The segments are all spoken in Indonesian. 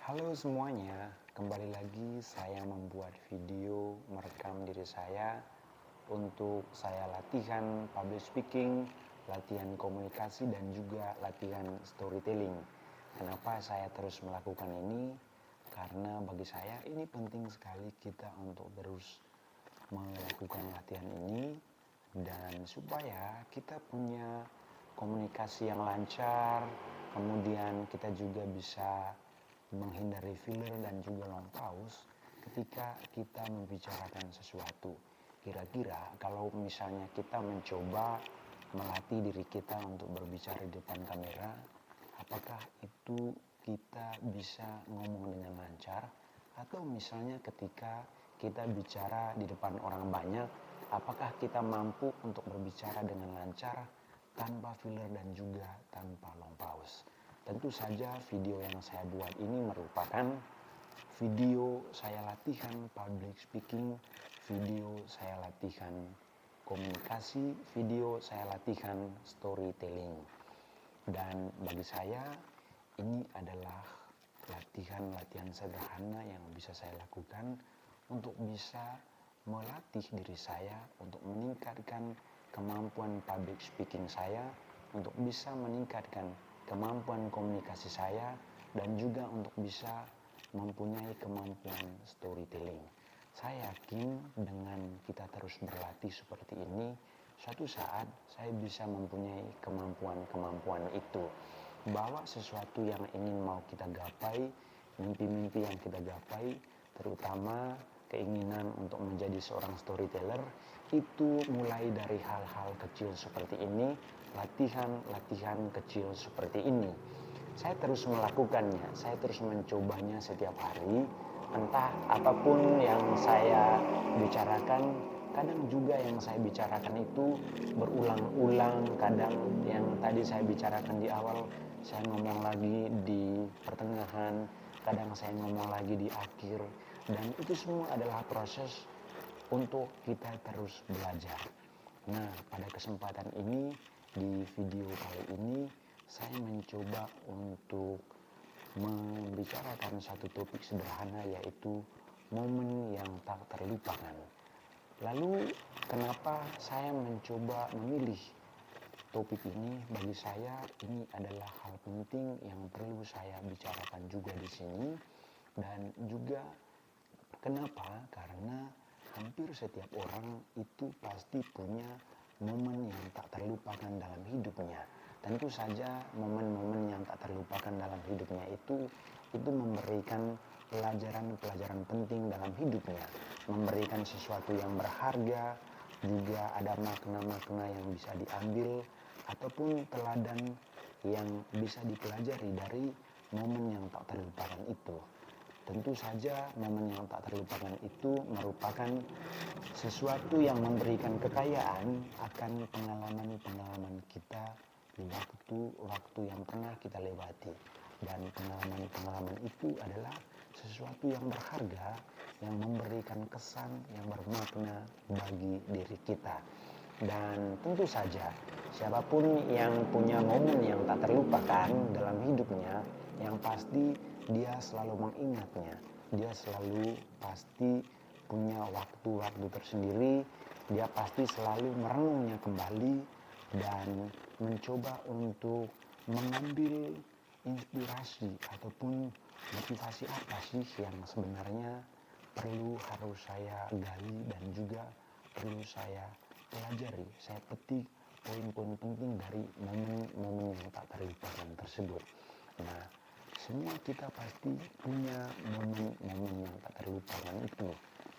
Halo semuanya, kembali lagi saya membuat video merekam diri saya untuk saya latihan public speaking, latihan komunikasi dan juga latihan storytelling. Kenapa saya terus melakukan ini? Karena bagi saya ini penting sekali kita untuk terus melakukan latihan ini dan supaya kita punya komunikasi yang lancar, kemudian kita juga bisa menghindari filler dan juga long pause ketika kita membicarakan sesuatu. Kira-kira kalau misalnya kita mencoba melatih diri kita untuk berbicara di depan kamera, apakah itu kita bisa ngomong dengan lancar? Atau misalnya ketika kita bicara di depan orang banyak, apakah kita mampu untuk berbicara dengan lancar tanpa filler dan juga tanpa long pause? Tentu saja video yang saya buat ini merupakan video saya latihan public speaking, video saya latihan komunikasi, video saya latihan storytelling. Dan bagi saya ini adalah latihan-latihan sederhana yang bisa saya lakukan untuk bisa melatih diri saya untuk meningkatkan kemampuan public speaking saya, untuk bisa meningkatkan kemampuan komunikasi saya, dan juga untuk bisa mempunyai kemampuan storytelling. Saya yakin dengan kita terus berlatih seperti ini, suatu saat saya bisa mempunyai kemampuan-kemampuan itu. Bahwa sesuatu yang ingin mau kita gapai, mimpi-mimpi yang kita gapai, terutama keinginan untuk menjadi seorang storyteller, itu mulai dari hal-hal kecil seperti ini, latihan-latihan kecil seperti ini. Saya terus melakukannya, saya terus mencobanya setiap hari, entah apapun yang saya bicarakan. Kadang juga yang saya bicarakan itu berulang-ulang, kadang yang tadi saya bicarakan di awal, saya ngomong lagi di pertengahan, kadang saya ngomong lagi di akhir, dan itu semua adalah proses untuk kita terus belajar. Nah, pada kesempatan ini, di video kali ini, saya mencoba untuk membicarakan satu topik sederhana, yaitu momen yang tak terlupakan. Lalu, kenapa saya mencoba memilih topik ini? Bagi saya, ini adalah hal penting yang perlu saya bicarakan juga di sini. Dan juga kenapa? Karena hampir setiap orang itu pasti punya momen yang tak terlupakan dalam hidupnya. Tentu saja momen-momen yang tak terlupakan dalam hidupnya itu memberikan pelajaran-pelajaran penting dalam hidupnya, memberikan sesuatu yang berharga, juga ada makna-makna yang bisa diambil ataupun teladan yang bisa dipelajari dari momen yang tak terlupakan itu. Tentu saja momen yang tak terlupakan itu merupakan sesuatu yang memberikan kekayaan akan pengalaman-pengalaman kita di waktu-waktu yang pernah kita lewati. Dan pengalaman-pengalaman itu adalah sesuatu yang berharga, yang memberikan kesan yang bermakna bagi diri kita. Dan tentu saja siapapun yang punya momen yang tak terlupakan dalam hidupnya, yang pasti dia selalu mengingatnya, dia selalu pasti punya waktu-waktu tersendiri, dia pasti selalu merenungnya kembali dan mencoba untuk mengambil inspirasi ataupun motivasi apa sih yang sebenarnya harus saya gali dan juga perlu saya pelajari, saya petik poin-poin penting dari momen-momen yang tak terlupakan tersebut. Nah, semua kita pasti punya momen-momen yang tak terlupakan itu.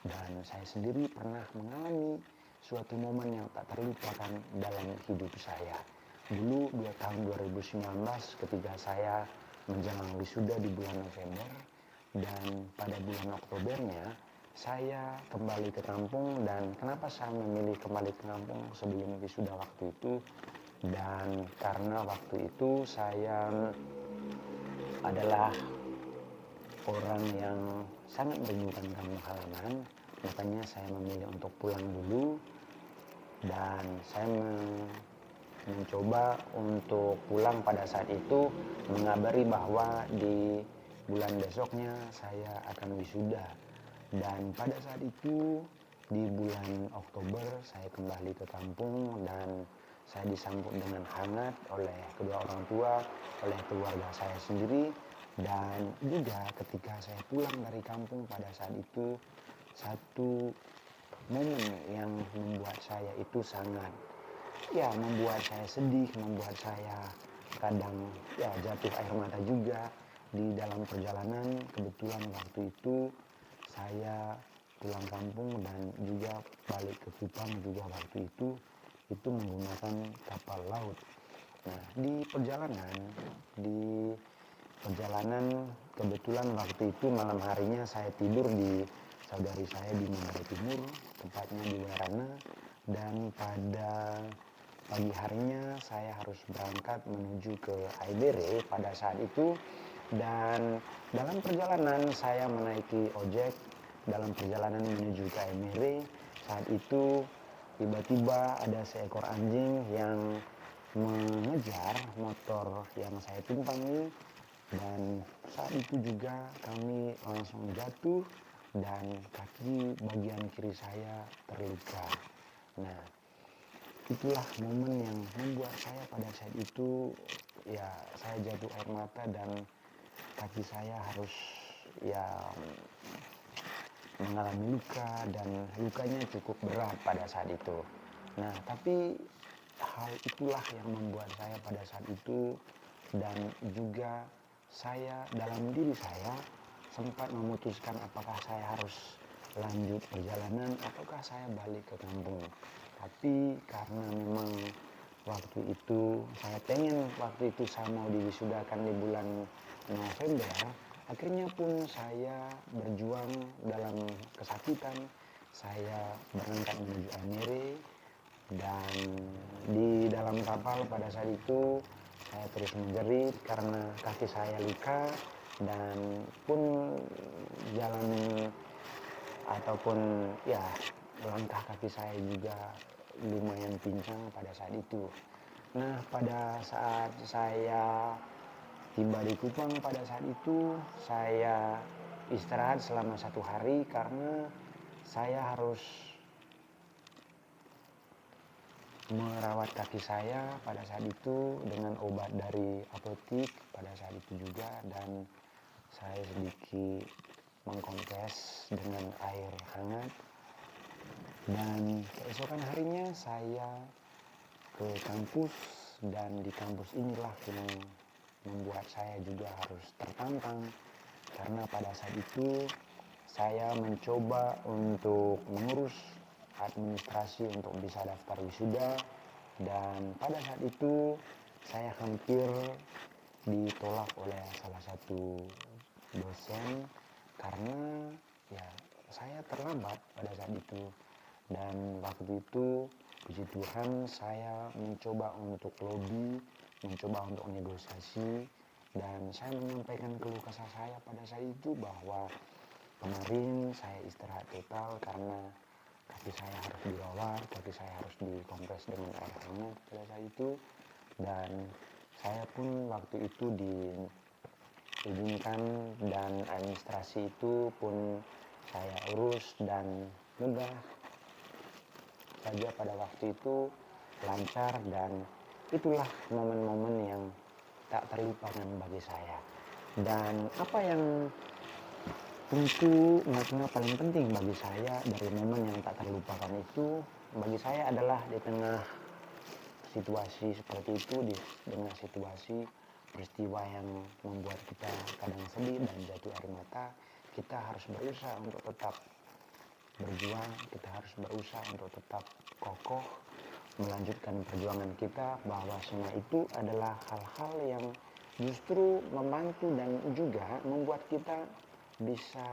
Dan saya sendiri pernah mengalami suatu momen yang tak terlupakan dalam hidup saya. Dulu tahun 2019 ketika saya menjelang wisuda di bulan November, dan pada bulan Oktobernya saya kembali ke kampung. Dan kenapa saya memilih kembali ke kampung sebelum wisuda waktu itu? Dan karena waktu itu saya adalah orang yang sangat merindukan kampung halaman, makanya saya memilih untuk pulang dulu. Dan saya mencoba untuk pulang pada saat itu, mengabari bahwa di bulan besoknya saya akan wisuda. Dan pada saat itu di bulan Oktober saya kembali ke kampung dan saya disambut dengan hangat oleh kedua orang tua, oleh keluarga saya sendiri. Dan juga ketika saya pulang dari kampung pada saat itu, satu momen yang membuat saya itu sangat membuat saya sedih, membuat saya kadang jatuh air mata juga. Di dalam perjalanan kebetulan waktu itu saya pulang kampung dan juga balik ke Kupang juga waktu itu menggunakan kapal laut. Nah, di perjalanan kebetulan waktu itu malam harinya saya tidur di saudari saya di Manggarai Timur, tepatnya di Werana, dan pada pagi harinya saya harus berangkat menuju ke Aibere pada saat itu. Dan dalam perjalanan saya menaiki ojek dalam perjalanan menuju ke Aibere. Saat itu tiba-tiba ada seekor anjing yang mengejar motor yang saya tumpangi, dan saat itu juga kami langsung jatuh dan kaki bagian kiri saya terluka. Nah, itulah momen yang membuat saya pada saat itu saya jatuh air mata dan kaki saya harus mengalami luka, dan lukanya cukup berat pada saat itu. Nah, tapi hal itulah yang membuat saya pada saat itu, dan juga saya dalam diri saya sempat memutuskan apakah saya harus lanjut perjalanan ataukah saya balik ke kampung. Tapi karena memang waktu itu saya mau diwisudakan di bulan November, akhirnya pun saya berjuang dalam kesakitan. Saya berangkat menuju Aimere, dan di dalam kapal pada saat itu saya terus menjerit karena kaki saya luka, dan pun jalan ataupun langkah kaki saya juga lumayan pincang pada saat itu. Nah, pada saat saya tiba di Kupang pada saat itu saya istirahat selama 1 hari karena saya harus merawat kaki saya pada saat itu dengan obat dari apotik pada saat itu juga, dan saya sedikit mengkompres dengan air hangat. Dan keesokan harinya saya ke kampus, dan di kampus inilah yang membuat saya juga harus tertantang karena pada saat itu saya mencoba untuk mengurus administrasi untuk bisa daftar wisuda, dan pada saat itu saya hampir ditolak oleh salah satu dosen karena saya terlambat pada saat itu. Dan waktu itu puji Tuhan saya mencoba untuk lobby, mencoba untuk negosiasi, dan saya menyampaikan keluh kesah saya pada saat itu bahwa kemarin saya istirahat total karena kaki saya harus dirawat, kaki saya harus dikompres dengan air hangat pada saat itu, dan saya pun waktu itu diizinkan dan administrasi itu pun saya urus dan mudah saja pada waktu itu, lancar, dan itulah momen-momen yang tak terlupakan bagi saya. Dan apa yang tentu makna paling penting bagi saya dari momen yang tak terlupakan itu bagi saya adalah di tengah situasi seperti itu, di tengah situasi peristiwa yang membuat kita kadang sedih dan jatuh air mata, kita harus berusaha untuk tetap berjuang, kita harus berusaha untuk tetap kokoh melanjutkan perjuangan kita, bahwa semua itu adalah hal-hal yang justru membantu dan juga membuat kita bisa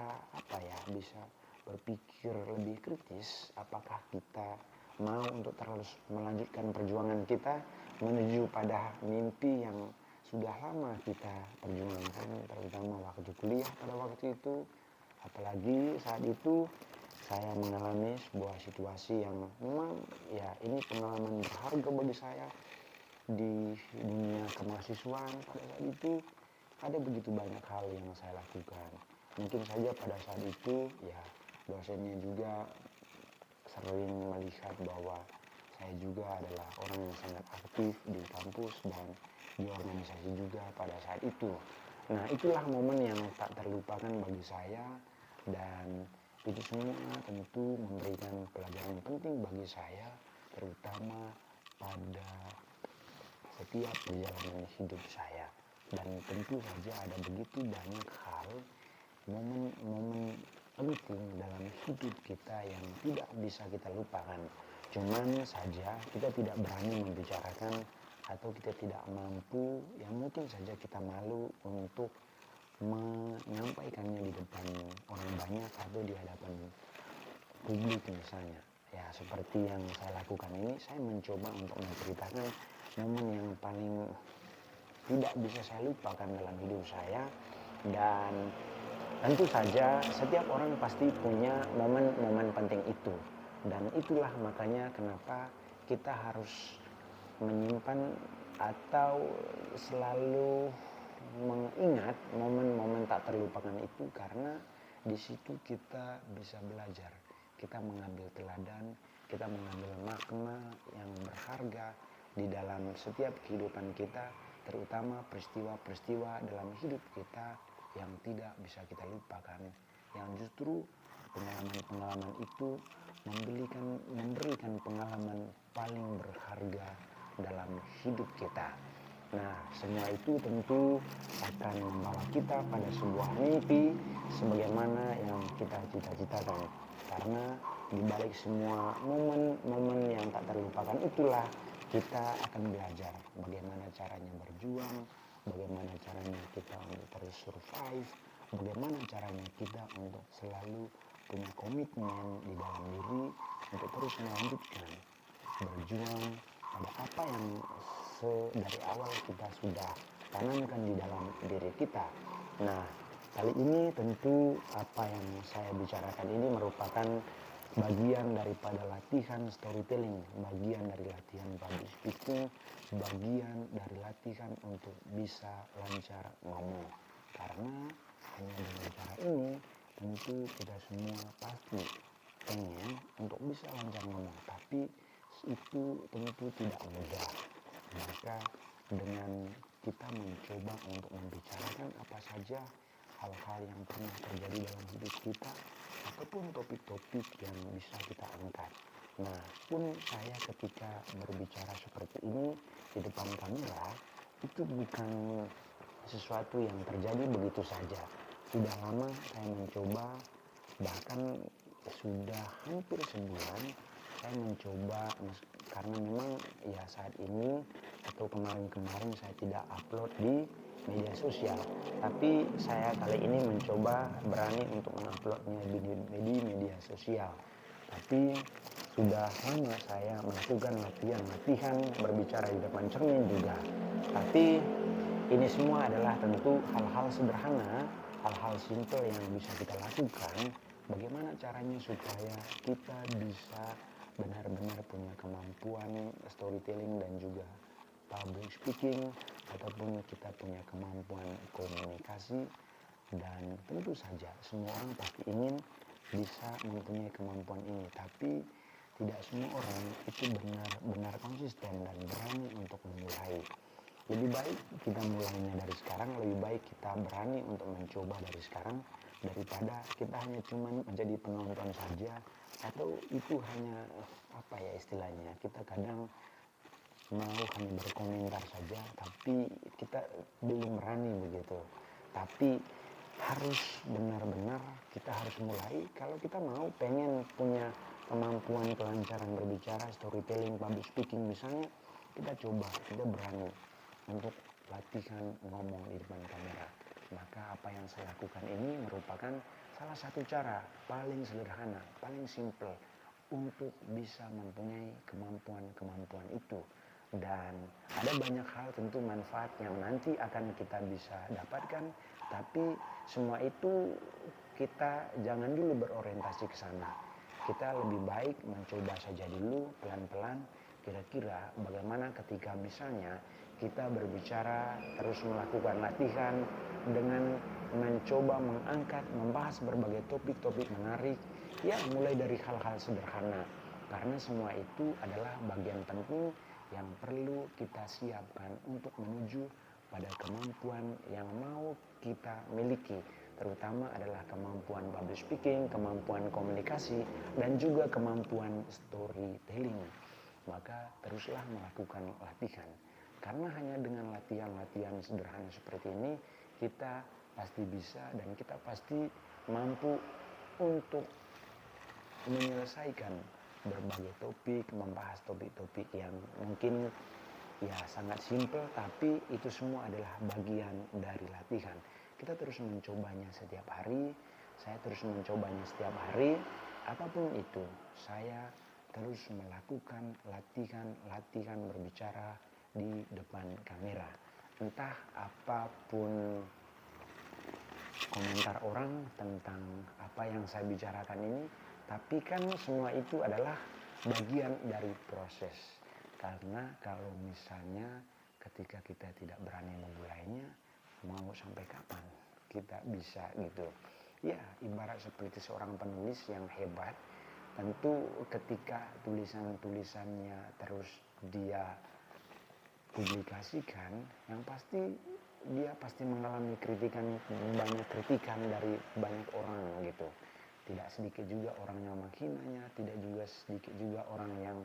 bisa berpikir lebih kritis apakah kita mau untuk terus melanjutkan perjuangan kita menuju pada mimpi yang sudah lama kita perjuangkan, terutama waktu kuliah pada waktu itu. Apalagi saat itu saya mengalami sebuah situasi yang memang ini pengalaman berharga bagi saya di dunia kemahasiswaan pada saat itu, ada begitu banyak hal yang saya lakukan. Mungkin saja pada saat itu ya dosennya juga sering melihat bahwa saya juga adalah orang yang sangat aktif di kampus dan di organisasi juga pada saat itu. Nah, itulah momen yang tak terlupakan bagi saya, dan itu semua tentu memberikan pelajaran penting bagi saya, terutama pada setiap perjalanan hidup saya. Dan tentu saja ada begitu banyak hal, momen-momen penting dalam hidup kita yang tidak bisa kita lupakan. Cuman saja kita tidak berani membicarakan, atau kita tidak mampu, yang mungkin saja kita malu untuk menyampaikannya di depan orang banyak atau di hadapan publik misalnya. Ya seperti yang saya lakukan ini, saya mencoba untuk menceritakan momen yang paling tidak bisa saya lupakan dalam hidup saya. Dan tentu saja setiap orang pasti punya momen-momen penting itu. Dan itulah makanya kenapa kita harus menyimpan atau selalu mengingat momen-momen tak terlupakan itu, karena di situ kita bisa belajar, kita mengambil teladan, kita mengambil makna yang berharga di dalam setiap kehidupan kita, terutama peristiwa-peristiwa dalam hidup kita yang tidak bisa kita lupakan, yang justru pengalaman-pengalaman itu memberikan pengalaman paling berharga dalam hidup kita. Nah, semua itu tentu akan membawa kita pada sebuah mimpi sebagaimana yang kita cita-citakan. Karena di balik semua momen-momen yang tak terlupakan itulah kita akan belajar bagaimana caranya berjuang, bagaimana caranya kita untuk terus survive, bagaimana caranya kita untuk selalu punya komitmen di dalam diri untuk terus melanjutkan berjuang pada apa yang dari awal kita sudah tanamkan di dalam diri kita. Nah, kali ini tentu apa yang saya bicarakan ini merupakan bagian daripada latihan storytelling, bagian dari latihan public speaking, bagian dari latihan untuk bisa lancar ngomong. Karena hanya dengan cara ini tentu kita semua pasti pengen untuk bisa lancar ngomong, tapi itu tentu tidak mudah. Maka dengan kita mencoba untuk membicarakan apa saja hal-hal yang pernah terjadi dalam hidup kita, ataupun topik-topik yang bisa kita angkat. Nah, pun saya ketika berbicara seperti ini di depan kamera, itu bukan sesuatu yang terjadi begitu saja. Sudah lama saya mencoba, bahkan sudah hampir sebulan saya mencoba, karena memang ya saat ini atau kemarin-kemarin saya tidak upload di media sosial, tapi saya kali ini mencoba berani untuk menguploadnya di media sosial. Tapi sudah lama saya melakukan latihan berbicara di depan cermin juga. Tapi ini semua adalah tentu hal-hal sederhana, hal-hal simple yang bisa kita lakukan. Bagaimana caranya supaya kita bisa benar-benar punya kemampuan storytelling dan juga public speaking, ataupun kita punya kemampuan komunikasi. Dan tentu saja semua orang pasti ingin bisa mempunyai kemampuan ini, tapi tidak semua orang itu benar-benar konsisten dan berani untuk memulai. Lebih baik kita mulainya dari sekarang, lebih baik kita berani untuk mencoba dari sekarang, daripada kita hanya cuma menjadi penonton saja, atau itu hanya apa ya istilahnya, kita kadang mau hanya berkomentar saja tapi kita belum berani begitu. Tapi harus benar-benar kita harus mulai. Kalau kita mau pengen punya kemampuan kelancaran berbicara, storytelling, public speaking misalnya, kita coba, kita berani untuk latihan ngomong di depan kamera. Maka apa yang saya lakukan ini merupakan salah satu cara paling sederhana, paling simple untuk bisa mempunyai kemampuan-kemampuan itu. Dan ada banyak hal tentu manfaat yang nanti akan kita bisa dapatkan, tapi semua itu kita jangan dulu berorientasi ke sana. Kita lebih baik mencoba saja dulu pelan-pelan, kira-kira bagaimana ketika misalnya kita berbicara, terus melakukan latihan dengan mencoba mengangkat, membahas berbagai topik-topik menarik, ya mulai dari hal-hal sederhana. Karena semua itu adalah bagian penting yang perlu kita siapkan untuk menuju pada kemampuan yang mau kita miliki, terutama adalah kemampuan public speaking, kemampuan komunikasi, dan juga kemampuan storytelling. Maka teruslah melakukan latihan. Karena hanya dengan latihan-latihan sederhana seperti ini, kita pasti bisa dan kita pasti mampu untuk menyelesaikan berbagai topik, membahas topik-topik yang mungkin ya sangat simpel, tapi itu semua adalah bagian dari latihan. Kita terus mencobanya setiap hari, saya terus mencobanya setiap hari, apapun itu, saya terus melakukan latihan berbicara di depan kamera. Entah apapun komentar orang tentang apa yang saya bicarakan ini, tapi kan semua itu adalah bagian dari proses. Karena kalau misalnya ketika kita tidak berani memulainya, mau sampai kapan kita bisa gitu. Ya, ibarat seperti seorang penulis yang hebat, tentu ketika tulisan-tulisannya terus dia publikasikan, yang pasti dia pasti mengalami banyak kritikan dari banyak orang gitu. Tidak sedikit juga orang yang menghinanya, tidak juga sedikit juga orang yang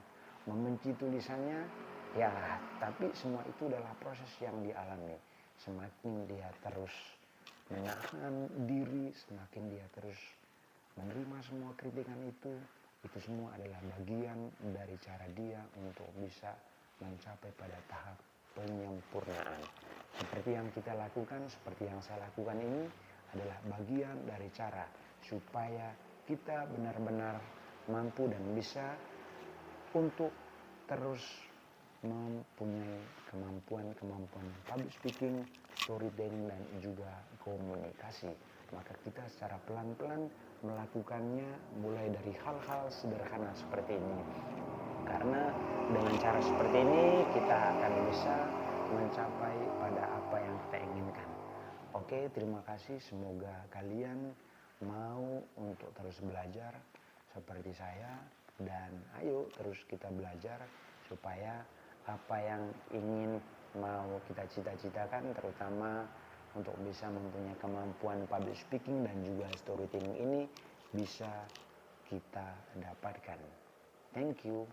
membenci tulisannya. Ya, tapi semua itu adalah proses yang dialami. Semakin dia terus menahan diri, semakin dia terus menerima semua kritikan itu semua adalah bagian dari cara dia untuk bisa mencapai pada tahap penyempurnaan. Seperti yang kita lakukan, seperti yang saya lakukan ini adalah bagian dari cara supaya kita benar-benar mampu dan bisa untuk terus mempunyai kemampuan public speaking, storytelling, dan juga komunikasi. Maka kita secara pelan-pelan melakukannya mulai dari hal-hal sederhana seperti ini. Karena dengan cara seperti ini kita akan bisa mencapai pada apa yang kita inginkan. Oke, terima kasih. Semoga kalian mau untuk terus belajar seperti saya, dan ayo terus kita belajar supaya apa yang ingin mau kita cita-citakan, terutama untuk bisa mempunyai kemampuan public speaking dan juga storytelling ini bisa kita dapatkan. Thank you.